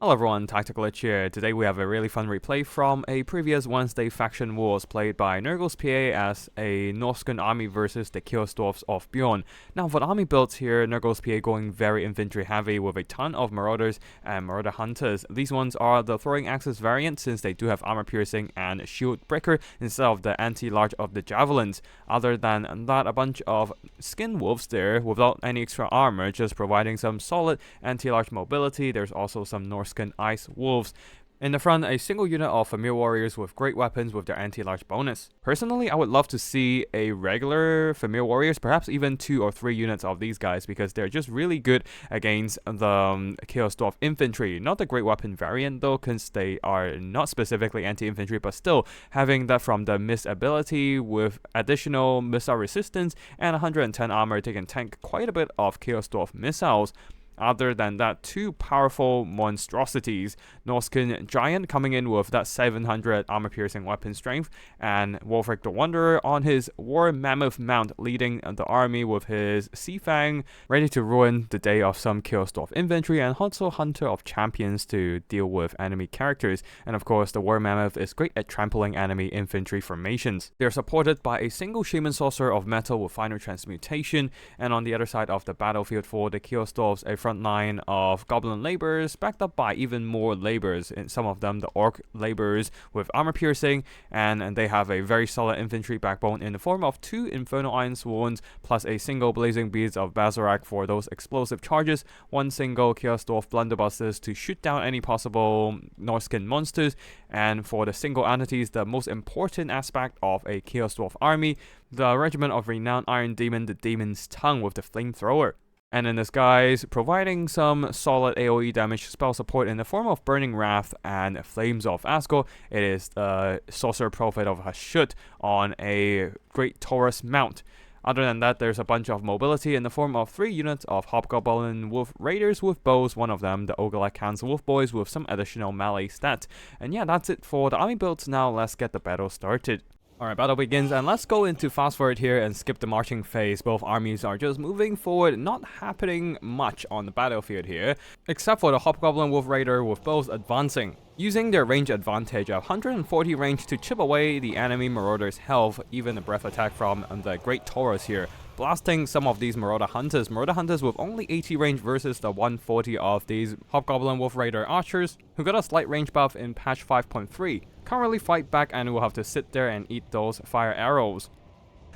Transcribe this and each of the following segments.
Hello everyone, Tactical Itch here. Today we have a really fun replay from a previous Wednesday faction wars played by Nurgle's PA as a Norscan army versus the Chaos Dwarfs of Bjorn. Now for the army builds here, Nurgle's PA going very infantry heavy with a ton of Marauders and Marauder Hunters. These ones are the throwing axis variant since they do have armor piercing and shield breaker instead of the anti-large of the javelins. Other than that, a bunch of skin wolves there without any extra armor, just providing some solid anti-large mobility. There's also some Norscan Ice Wolves. In the front, a single unit of Familiar Warriors with great weapons with their anti-large bonus. Personally, I would love to see a regular Familiar Warriors, perhaps even 2 or 3 units of these guys, because they're just really good against the Chaos Dwarf Infantry. Not the great weapon variant though, because they are not specifically anti-infantry, but still having that from the Mist ability with additional missile resistance and 110 armor, they can tank quite a bit of Chaos Dwarf missiles. Other than that, 2 powerful monstrosities, Norscan Giant coming in with that 700 armor-piercing weapon strength, and Wolfric the Wanderer on his War Mammoth mount leading the army with his Sea Fang, ready to ruin the day of some Chaos Dwarf infantry, and also Hunter of Champions to deal with enemy characters. And of course, the War Mammoth is great at trampling enemy infantry formations. They're supported by a single Shaman Sorcerer of Metal with Final Transmutation, and on the other side of the battlefield for the Chaos Dwarfs, a front line of Goblin Laborers, backed up by even more Laborers, in some of them the Orc Laborers with armor piercing, and they have a very solid infantry backbone in the form of 2 Infernal Iron Swords, plus a single Blazing Beads of Bazarak for those explosive charges, 1 single Chaos Dwarf Blunderbusters to shoot down any possible Norscan monsters, and for the single entities, the most important aspect of a Chaos Dwarf army, the Regiment of Renowned Iron Demon, the Demon's Tongue with the Flamethrower. And in disguise, providing some solid AoE damage spell support in the form of Burning Wrath and Flames of Azgorh. It is the Sorcerer Prophet of Hashut on a Great Taurus mount. Other than that, there's a bunch of mobility in the form of 3 units of Hobgoblin Wolf Raiders with bows, one of them the Ogre Khan's Wolf Boys with some additional melee stats. And yeah, that's it for the army builds. Now let's get the battle started. Alright, battle begins, and let's go into fast forward here and skip the marching phase. Both armies are just moving forward, not happening much on the battlefield here, except for the Hobgoblin Wolf Raider with both advancing, using their range advantage of 140 range to chip away the enemy Marauder's health, even a breath attack from the Great Taurus here, blasting some of these Marauder Hunters. Marauder Hunters with only 80 range versus the 140 of these Hobgoblin Wolf Raider Archers, who got a slight range buff in patch 5.3. Can't really fight back and will have to sit there and eat those fire arrows.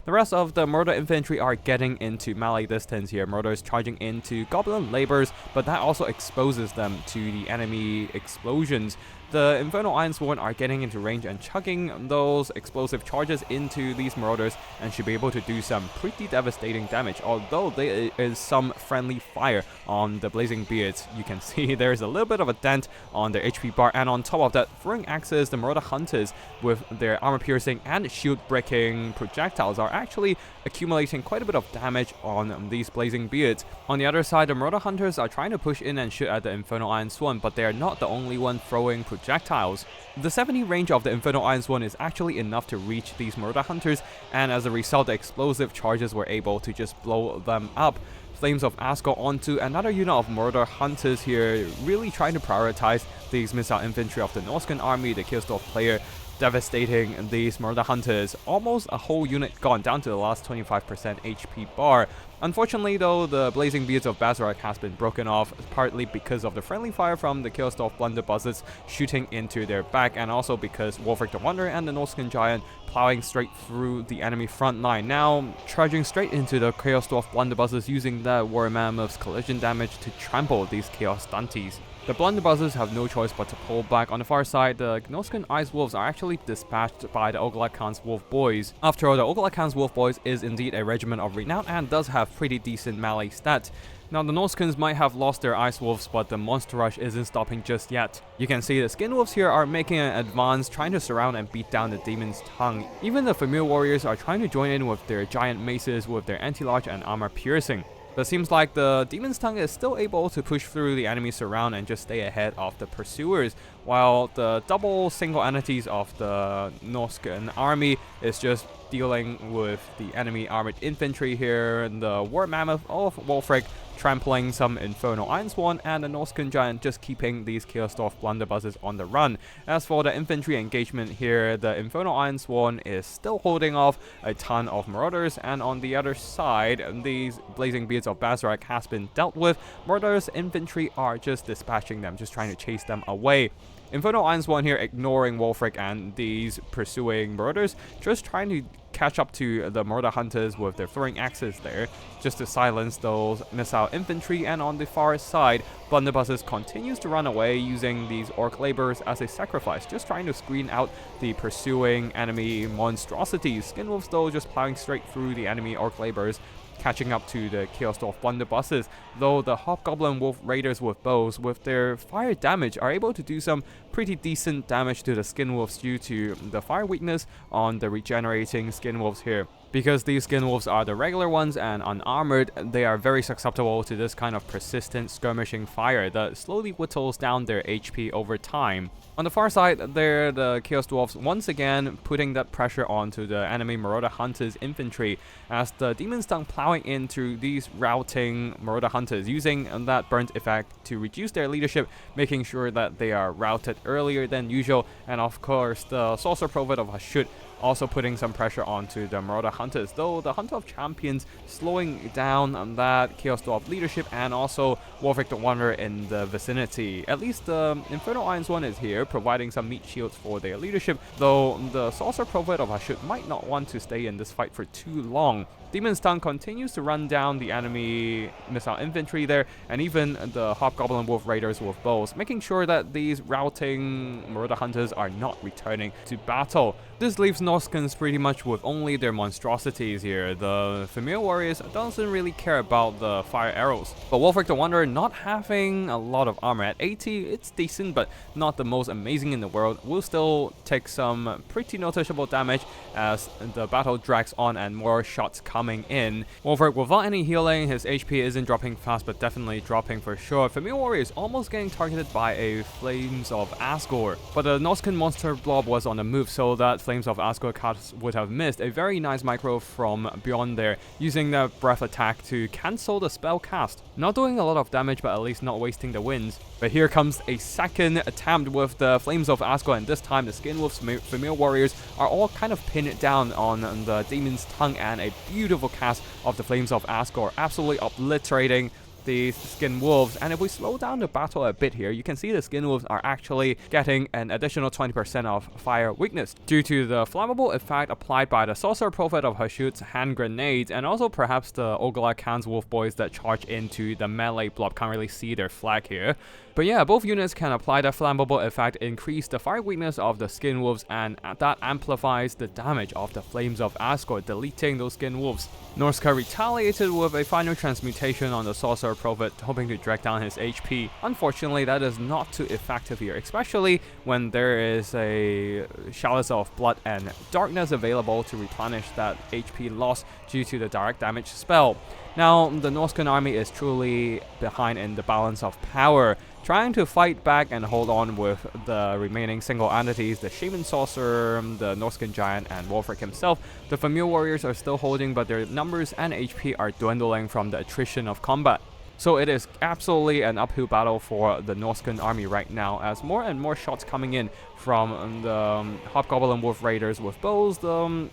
The rest of the Marauder infantry are getting into melee distance here. Marauders charging into Goblin Laborers, but that also exposes them to the enemy explosions. The Infernal Iron Sworn are getting into range and chugging those explosive charges into these Marauders and should be able to do some pretty devastating damage, although there is some friendly fire on the Blazing Beards. You can see there's a little bit of a dent on their HP bar, and on top of that, throwing axes, the Marauder Hunters with their armor piercing and shield breaking projectiles are actually accumulating quite a bit of damage on these Blazing Beards. On the other side, the Marauder Hunters are trying to push in and shoot at the Infernal Iron Sworn, but they are not the only one throwing projectiles. The 70 range of the Infernal Iron Sworn is actually enough to reach these Marauder Hunters, and as a result, the explosive charges were able to just blow them up. Flames of Azgorh onto another unit of Marauder Hunters here, really trying to prioritize these missile infantry of the Norscan army, the Chaos Dwarf player, devastating these Marauder Hunters. Almost a whole unit gone, down to the last 25% HP bar. Unfortunately though, the Blazing Beads of Bazarak has been broken off, partly because of the friendly fire from the Chaos Dwarf Blunderbusters shooting into their back, and also because Wolfric the Wanderer and the Norscan Giant plowing straight through the enemy front line. Now charging straight into the Chaos Dwarf Blunderbusters, using the War Mammoth's collision damage to trample these Chaos Stunties. The Blunderbusters have no choice but to pull back. On the far side, the Norscan Ice Wolves are actually dispatched by the Ogre Khan's Wolf Boys. After all, the Ogre Khan's Wolf Boys is indeed a regiment of renown and does have pretty decent melee stats. Now the Norscans might have lost their Ice Wolves, but the Monster Rush isn't stopping just yet. You can see the Skin Wolves here are making an advance, trying to surround and beat down the Demon's Tongue. Even the Familiar Warriors are trying to join in with their giant maces with their anti-large and armor piercing. But it seems like the Demon's Tongue is still able to push through the enemy surround and just stay ahead of the pursuers, while the double single entities of the Norscan army is just dealing with the enemy armored infantry here. And the War Mammoth of Wolfric trampling some Infernal Ironsworn, and the Norscan Giant just keeping these Chaos Dwarf blunderbusses on the run. As for the infantry engagement here, the Infernal Ironsworn is still holding off a ton of Marauders, and on the other side, these Blazing Beards of Bazrak has been dealt with. Marauders infantry are just dispatching them, just trying to chase them away. Infernal Ironsworn here ignoring Wolfric and these pursuing Marauders, just trying to catch up to the Marauder Hunters with their throwing axes there, just to silence those missile infantry. And on the far side, blunderbusses continues to run away using these Orc Laborers as a sacrifice, just trying to screen out the pursuing enemy monstrosities. Skinwolves though just plowing straight through the enemy Orc Laborers, catching up to the Chaos Dwarf blunderbusses, though the Hobgoblin Wolf Raiders with bows, with their fire damage, are able to do some pretty decent damage to the Skinwolves due to the fire weakness on the regenerating Skinwolves here. Because these Skinwolves are the regular ones and unarmored, they are very susceptible to this kind of persistent skirmishing fire that slowly whittles down their HP over time. On the far side, there the Chaos Dwarfs once again putting that pressure onto the enemy Marauder Hunters infantry, as the Demon's Tongue plowing into these routing Marauder Hunters, using that burnt effect to reduce their leadership, making sure that they are routed earlier than usual. And of course, the Sorcerer Prophet of Hashut also putting some pressure onto the Marauder Hunters, though the Hunter of Champions slowing down that Chaos Dwarf leadership, and also Warwick the Wanderer in the vicinity. At least the Infernal Ironsworn is here, providing some meat shields for their leadership, though the Sorcerer Prophet of Hashut might not want to stay in this fight for too long. Demon's Tongue continues to run down the enemy missile infantry there, and even the Hobgoblin Wolf Raiders with bows, making sure that these routing Marauder Hunters are not returning to battle. This leaves Norscans pretty much with only their monstrosities here. The Familiar Warriors doesn't really care about the fire arrows, but Wolfric the Wanderer not having a lot of armor. At 80, it's decent, but not the most amazing in the world. Will still take some pretty noticeable damage as the battle drags on and more shots coming in. Wolfric without any healing, his HP isn't dropping fast, but definitely dropping for sure. Familiar Warrior is almost getting targeted by a Flames of Azgorh, but the Norscan monster blob was on the move, so that Flames of Azgorh cast would have missed. A very nice micro from beyond there, using the breath attack to cancel the spell cast. Not doing a lot of damage, but at least not wasting the winds. But here comes a second attempt with the Flames of Azgorh, and this time the Skinwolves Familiar Warriors are all kind of pinned down on the Demon's Tongue, and a beautiful cast of the Flames of Azgorh, absolutely obliterating the Skinwolves. And if we slow down the battle a bit here, you can see the Skinwolves are actually getting an additional 20% of fire weakness due to the flammable effect applied by the Sorcerer Prophet of Hashut's hand grenades, and also perhaps the Ogla Khan's Wolf Boys that charge into the melee blob. Can't really see their flag here. But yeah, both units can apply the flammable effect, increase the fire weakness of the Skinwolves, and that amplifies the damage of the Flames of Azgorh, deleting those Skinwolves. Norsca retaliated with a final transmutation on the Sorcerer Prophet, hoping to drag down his HP. Unfortunately, that is not too effective here, especially when there is a Chalice of Blood and Darkness available to replenish that HP loss due to the direct damage spell. Now, the Norscan army is truly behind in the balance of power, trying to fight back and hold on with the remaining single entities, the Shaman Sorcerer, the Norscan Giant, and Wolfric himself. The Familiar Warriors are still holding, but their numbers and HP are dwindling from the attrition of combat. So it is absolutely an uphill battle for the Norscan army right now, as more and more shots coming in from the Hobgoblin Wolf Raiders with bows. The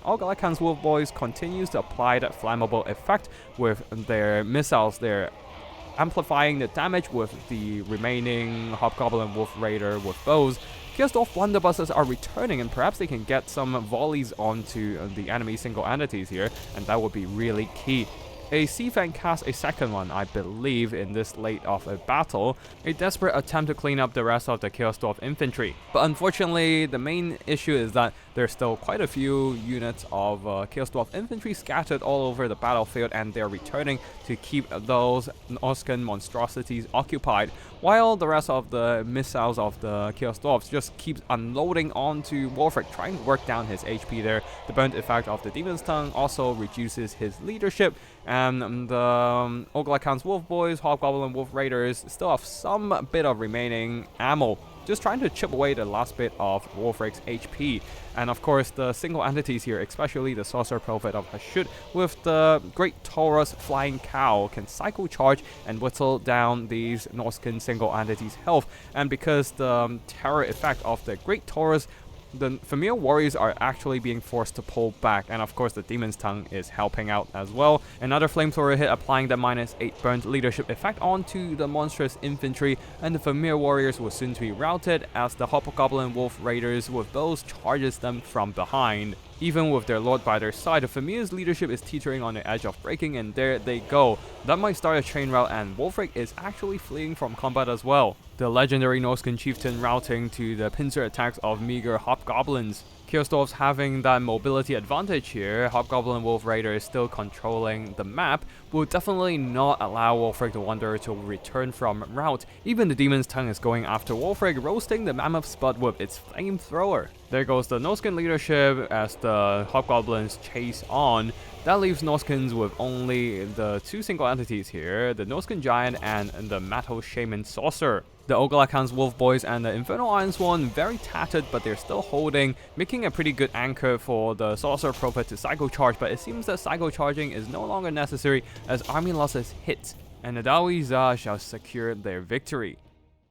Ogla Khan's Wolf Boys continues to apply that flammable effect with their missiles there, amplifying the damage with the remaining Hobgoblin Wolf Raider with bows. Chaos Dwarf blunderbusses are returning, and perhaps they can get some volleys onto the enemy single entities here, and that would be really key. A Seafang cast a second one, I believe, in this late of a battle, a desperate attempt to clean up the rest of the Chaos Dwarf infantry. But unfortunately, the main issue is that there's still quite a few units of Chaos Dwarf infantry scattered all over the battlefield, and they're returning to keep those Norscan monstrosities occupied, while the rest of the missiles of the Chaos Dwarfs just keeps unloading onto Wolfric, trying to work down his HP there. The burnt effect of the Demon's Tongue also reduces his leadership, and the Ogla Khan's Wolf Boys, Hobgoblin Wolf Raiders still have some bit of remaining ammo. just trying to chip away the last bit of Wulfric's HP. And of course, the single entities here, especially the Sorcerer Prophet of Hashut with the Great Taurus Flying Cow, can cycle charge and whittle down these Norscan single entities' health. And because the terror effect of the Great Taurus, the familiar warriors are actually being forced to pull back, and of course the Demon's Tongue is helping out as well. Another flamethrower hit applying the -8 burnt leadership effect onto the monstrous infantry, and the familiar warriors will soon to be routed as the Hobgoblin Wolf Raiders with bows charges them from behind. Even with their lord by their side, the Familiar's leadership is teetering on the edge of breaking, and there they go. That might start a chain rout, and Wulfric is actually fleeing from combat as well. The legendary Norscan chieftain routing to the pincer attacks of meager Hobgoblins. Chaos Dwarfs having that mobility advantage here. Hobgoblin Wolf Raider is still controlling the map, will definitely not allow Wulfric the Wanderer to return from rout. Even the Demon's Tongue is going after Wulfric, roasting the Mammoth's butt with its flamethrower. There goes the Norscan leadership as the Hobgoblins chase on. That leaves Norscans with only the two single entities here, the Norscan Giant and the Metal Shaman Sorcerer. The Oglakan's Wolf Boys and the Infernal Iron Sworn very tattered, but they're still holding, making a pretty good anchor for the Sorcerer Prophet to cycle charge, but it seems that cycle charging is no longer necessary as army losses hit, and the Dawiza shall secure their victory.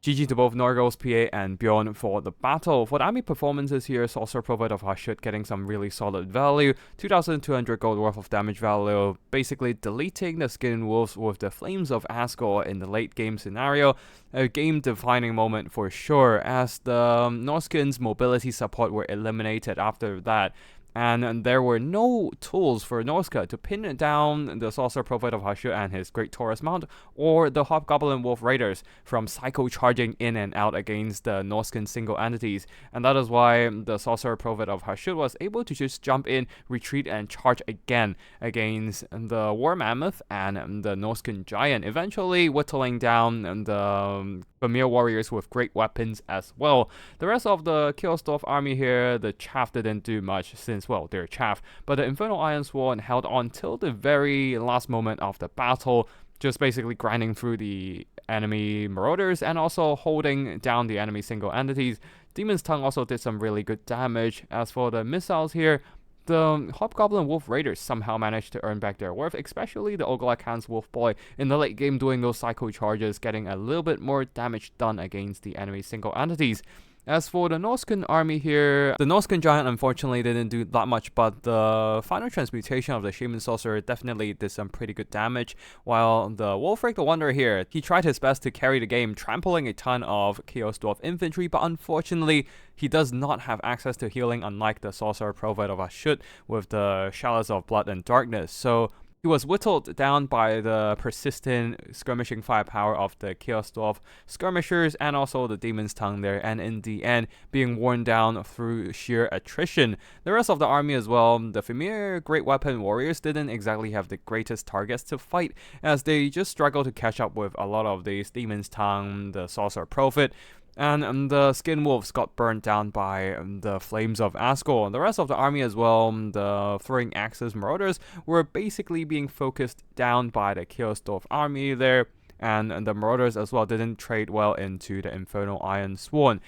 GG to both Norgos PA and Bjorn for the battle. For the army performances here, Sorcerer Prophet of Hashut getting some really solid value, 2200 gold worth of damage value, basically deleting the Skin Wolves with the Flames of Azgorh in the late game scenario. A game defining moment for sure, as the Norscan's mobility support were eliminated after that. And there were no tools for Norsca to pin down the Sorcerer Prophet of Hashut and his Great Taurus Mount, or the Hobgoblin Wolf Raiders from psycho charging in and out against the Norscan single entities. And that is why the Sorcerer Prophet of Hashut was able to just jump in, retreat, and charge again against the War Mammoth and the Norscan Giant, eventually whittling down the Familiar Warriors with great weapons as well. The rest of the Chaos Dwarf army here, the chaff didn't do much since, well, they're chaff, but the Infernal Iron Sworn held on till the very last moment of the battle, just basically grinding through the enemy marauders and also holding down the enemy single entities. Demon's Tongue also did some really good damage. As for the missiles here, the Hobgoblin Wolf Raiders somehow managed to earn back their worth, especially the Oglakan's Wolf Boy in the late game doing those psycho charges, getting a little bit more damage done against the enemy single entities. As for the Norscan army here, the Norscan Giant unfortunately didn't do that much, but the final transmutation of the Shaman Sorcerer definitely did some pretty good damage, while the Wulfric the Wanderer here, he tried his best to carry the game, trampling a ton of Chaos Dwarf infantry, but unfortunately, he does not have access to healing unlike the Sorcerer Prophet of Hashut with the Chalice of Blood and Darkness, so he was whittled down by the persistent skirmishing firepower of the Chaos Dwarf skirmishers and also the Demon's Tongue there, and in the end being worn down through sheer attrition. The rest of the army as well, the familiar Great Weapon Warriors didn't exactly have the greatest targets to fight, as they just struggled to catch up with a lot of these Demon's Tongue, the Sorcerer Prophet, and the Skin Wolves got burnt down by the Flames of Azgorh. The rest of the army as well, the Throwing Axes Marauders, were basically being focused down by the Chaos Dwarf army there, and the Marauders as well didn't trade well into the Infernal Iron Sworn.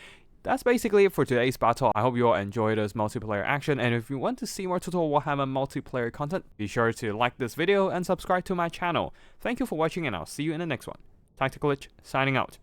That's basically it for today's battle. I hope you all enjoyed this multiplayer action, and if you want to see more Total Warhammer multiplayer content, be sure to like this video and subscribe to my channel. Thank you for watching, and I'll see you in the next one. Tactical Lich, signing out.